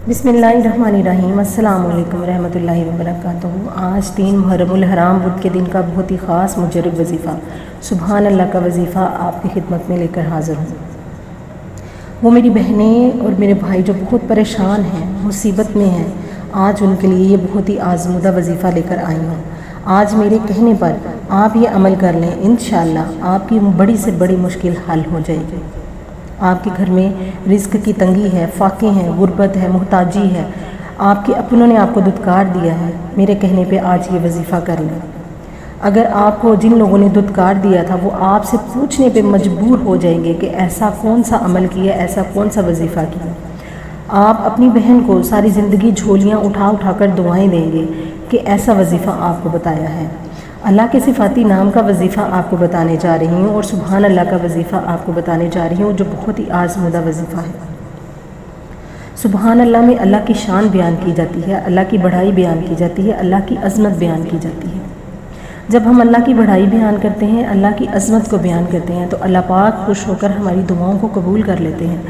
بسم اللہ الرحمن الرحیم۔ السلام علیکم ورحمۃ اللہ وبرکاتہ۔ آج 3 محرم الحرام بدھ کے دن کا بہت ہی خاص مجرب وظیفہ سبحان اللہ کا وظیفہ آپ کی خدمت میں لے کر حاضر ہوں۔ وہ میری بہنیں اور میرے بھائی جو بہت پریشان ہیں، مصیبت میں ہیں، آج ان کے لیے یہ بہت ہی آزمودہ وظیفہ لے کر آئی ہوں۔ آج میرے کہنے پر آپ یہ عمل کر لیں، انشاءاللہ آپ کی بڑی سے بڑی مشکل حل ہو جائے گی۔ آپ کے گھر میں رزق کی تنگی ہے، فاقے ہیں، غربت ہے، محتاجی ہے، آپ کے اپنوں نے آپ کو دھتکار دیا ہے، میرے کہنے پہ آج یہ وظیفہ کر لیں۔ اگر آپ کو جن لوگوں نے دھتکار دیا تھا وہ آپ سے پوچھنے پہ مجبور ہو جائیں گے کہ ایسا کون سا عمل کیا، ایسا کون سا وظیفہ کیا۔ آپ اپنی بہن کو ساری زندگی جھولیاں اٹھا اٹھا کر دعائیں دیں گے کہ ایسا وظیفہ آپ کو بتایا ہے۔ اللہ کے صفاتی نام کا وظیفہ آپ کو بتانے جا رہی ہوں اور سبحان اللہ کا وظیفہ آپ کو بتانے جا رہی ہوں جو بہت ہی آزمودہ وظیفہ ہے۔ سبحان اللہ میں اللہ کی شان بیان کی جاتی ہے، اللہ کی بڑائی بیان کی جاتی ہے، اللہ کی عظمت بیان کی جاتی ہے۔ جب ہم اللہ کی بڑائی بیان کرتے ہیں، اللہ کی عظمت کو بیان کرتے ہیں تو اللہ پاک خوش ہو کر ہماری دعاؤں کو قبول کر لیتے ہیں۔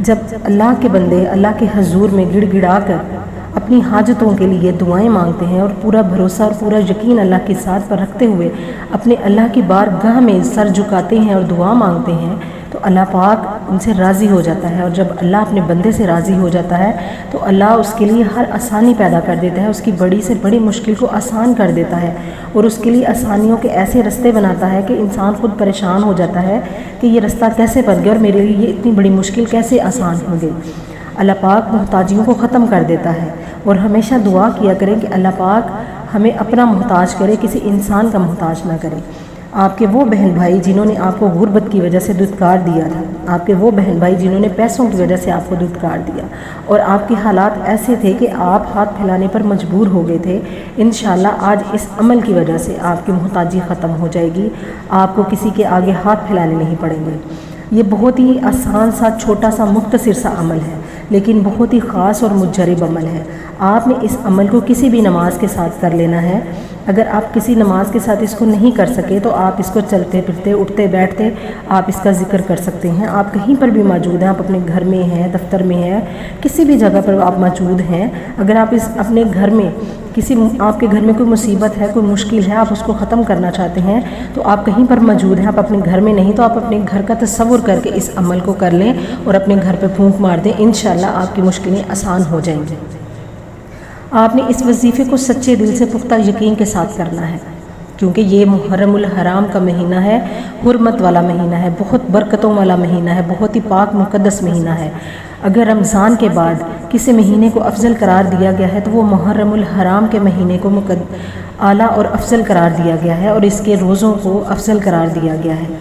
جب اللہ کے بندے اللہ کے حضور میں گڑ گڑا کر اپنی حاجتوں کے لیے دعائیں مانگتے ہیں اور پورا بھروسہ اور پورا یقین اللہ کی ذات پر رکھتے ہوئے اپنے اللہ کی بارگاہ میں سر جھکاتے ہیں اور دعا مانگتے ہیں تو اللہ پاک ان سے راضی ہو جاتا ہے۔ اور جب اللہ اپنے بندے سے راضی ہو جاتا ہے تو اللہ اس کے لیے ہر آسانی پیدا کر دیتا ہے، اس کی بڑی سے بڑی مشکل کو آسان کر دیتا ہے اور اس کے لیے آسانیوں کے ایسے رستے بناتا ہے کہ انسان خود پریشان ہو جاتا ہے کہ یہ رستہ کیسے بن گیا اور میرے لیے یہ اتنی بڑی مشکل کیسے آسان ہو گئی۔ اللہ پاک محتاجیوں کو ختم کر دیتا ہے اور ہمیشہ دعا کیا کریں کہ اللہ پاک ہمیں اپنا محتاج کرے، کسی انسان کا محتاج نہ کرے۔ آپ کے وہ بہن بھائی جنہوں نے آپ کو غربت کی وجہ سے دھتکار دیا تھا، آپ کے وہ بہن بھائی جنہوں نے پیسوں کی وجہ سے آپ کو دھتکار دیا اور آپ کے حالات ایسے تھے کہ آپ ہاتھ پھیلانے پر مجبور ہو گئے تھے، انشاءاللہ آج اس عمل کی وجہ سے آپ کی محتاجی ختم ہو جائے گی، آپ کو کسی کے آگے ہاتھ پھیلانے نہیں پڑیں گے۔ یہ بہت ہی آسان سا چھوٹا سا مختصر سا عمل ہے لیکن بہت ہی خاص اور مجرب عمل ہے۔ آپ نے اس عمل کو کسی بھی نماز کے ساتھ کر لینا ہے۔ اگر آپ کسی نماز کے ساتھ اس کو نہیں کر سکے تو آپ اس کو چلتے پھرتے اٹھتے بیٹھتے آپ اس کا ذکر کر سکتے ہیں۔ آپ کہیں پر بھی موجود ہیں، آپ اپنے گھر میں ہیں، دفتر میں ہیں، کسی بھی جگہ پر آپ موجود ہیں، اگر آپ اپنے گھر میں آپ کے گھر میں کوئی مصیبت ہے، کوئی مشکل ہے، آپ اس کو ختم کرنا چاہتے ہیں تو آپ کہیں پر موجود ہیں، آپ اپنے گھر میں نہیں تو آپ اپنے گھر کا تصور کر کے اس عمل کو کر لیں اور اپنے گھر پہ پھونک مار دیں، انشاءاللہ آپ کی مشکلیں آسان ہو جائیں گی۔ آپ نے اس وظیفے کو سچے دل سے پختہ یقین کے ساتھ کرنا ہے کیونکہ یہ محرم الحرام کا مہینہ ہے، حرمت والا مہینہ ہے، بہت برکتوں والا مہینہ ہے، بہت ہی پاک مقدس مہینہ ہے۔ اگر رمضان کے بعد کسی مہینے کو افضل قرار دیا گیا ہے تو وہ محرم الحرام کے مہینے کو اعلیٰ اور افضل قرار دیا گیا ہے اور اس کے روزوں کو افضل قرار دیا گیا ہے۔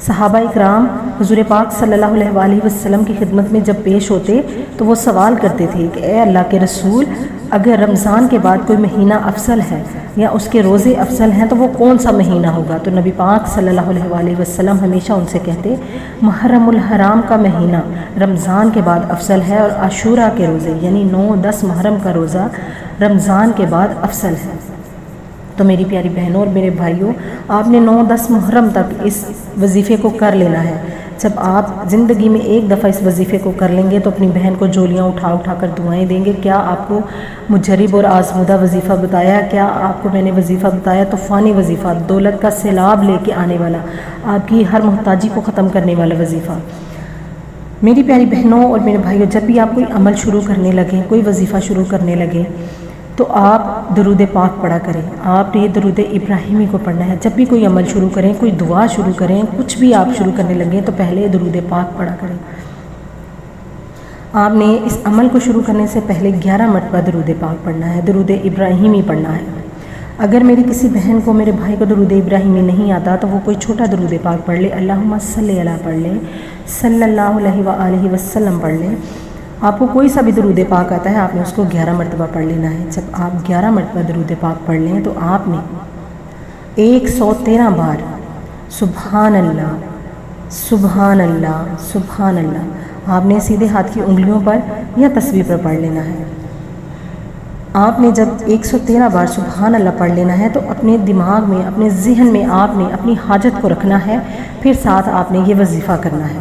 صحابہ اکرام حضور پاک صلی اللہ علیہ وآلہ وسلم کی خدمت میں جب پیش ہوتے تو وہ سوال کرتے تھے کہ اے اللہ کے رسول، اگر رمضان کے بعد کوئی مہینہ افضل ہے یا اس کے روزے افضل ہیں تو وہ کون سا مہینہ ہوگا؟ تو نبی پاک صلی اللہ علیہ وآلہ وسلم ہمیشہ ان سے کہتے محرم الحرام کا مہینہ رمضان کے بعد افضل ہے اور عاشوراء کے روزے یعنی 9-10 محرم کا روزہ رمضان کے بعد افضل ہے۔ تو میری پیاری بہنوں اور میرے بھائیوں، آپ نے 9-10 محرم تک اس وظیفے کو کر لینا ہے۔ جب آپ زندگی میں ایک دفعہ اس وظیفے کو کر لیں گے تو اپنی بہن کو جولیاں اٹھا اٹھا کر دعائیں دیں گے، کیا آپ کو مجرب اور آزمودہ وظیفہ بتایا، کیا آپ کو میں نے وظیفہ بتایا طوفانی وظیفہ، دولت کا سیلاب لے کے آنے والا، آپ کی ہر محتاجی کو ختم کرنے والا وظیفہ۔ میری پیاری بہنوں اور میرے بھائیوں، جب بھی آپ کوئی عمل شروع کرنے لگیں، کوئی وظیفہ شروع کرنے لگیں تو آپ درود پاک پڑھا کریں۔ آپ نے یہ درود ابراہیمی کو پڑھنا ہے۔ جب بھی کوئی عمل شروع کریں، کوئی دعا شروع کریں، کچھ بھی آپ شروع کرنے لگیں تو پہلے درود پاک پڑھا کریں۔ آپ نے اس عمل کو شروع کرنے سے پہلے 11 مرتبہ درود پاک پڑھنا ہے، درود ابراہیمی پڑھنا ہے۔ اگر میری کسی بہن کو، میرے بھائی کو درود ابراہیمی نہیں آتا تو وہ کوئی چھوٹا درود پاک پڑھ لے، اللہم صلی علی پڑھ لے، صلی اللہ علیہ وآلہ وسلم پڑھ لے۔ آپ کو کوئی سا بھی درود پاک آتا ہے آپ نے اس کو 11 مرتبہ پڑھ لینا ہے۔ جب آپ 11 مرتبہ درود پاک پڑھ لیں تو آپ نے 113 بار سبحان اللہ سبحان اللہ سبحان اللہ آپ نے سیدھے ہاتھ کی انگلیوں پر یا تسبیح پر پڑھ لینا ہے۔ آپ نے جب 113 بار سبحان اللہ پڑھ لینا ہے تو اپنے دماغ میں، اپنے ذہن میں آپ نے اپنی حاجت کو رکھنا ہے، پھر ساتھ آپ نے یہ وظیفہ کرنا ہے۔